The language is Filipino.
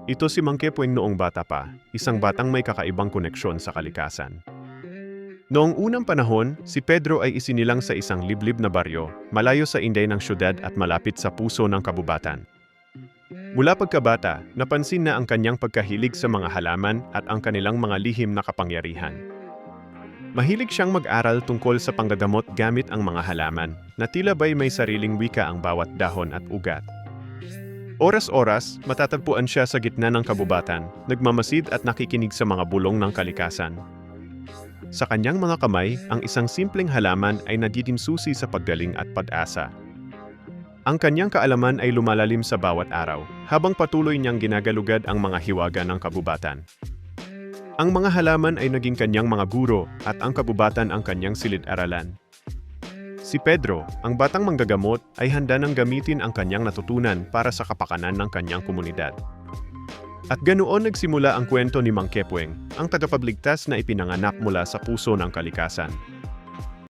Ito si Mang Kepweng noong bata pa, isang batang may kakaibang koneksyon sa kalikasan. Noong unang panahon, si Pedro ay isinilang sa isang liblib na baryo, malayo sa inday ng syudad at malapit sa puso ng kabubatan. Mula pagkabata, napansin na ang kanyang pagkahilig sa mga halaman at ang kanilang mga lihim na kapangyarihan. Mahilig siyang mag-aral tungkol sa panggagamot gamit ang mga halaman, na tila ba'y may sariling wika ang bawat dahon at ugat. Oras-oras, matatagpuan siya sa gitna ng kabubatan, nagmamasid at nakikinig sa mga bulong ng kalikasan. Sa kanyang mga kamay, ang isang simpleng halaman ay nagdidinsusi sa paggaling at pag-asa. Ang kanyang kaalaman ay lumalalim sa bawat araw, habang patuloy niyang ginagalugad ang mga hiwaga ng kabubatan. Ang mga halaman ay naging kanyang mga guro at ang kabubatan ang kanyang silid-aralan. Si Pedro, ang batang manggagamot, ay handa nang gamitin ang kanyang natutunan para sa kapakanan ng kanyang komunidad. At ganoon nagsimula ang kwento ni Mang Kepweng, ang tagapagligtas na ipinanganak mula sa puso ng kalikasan.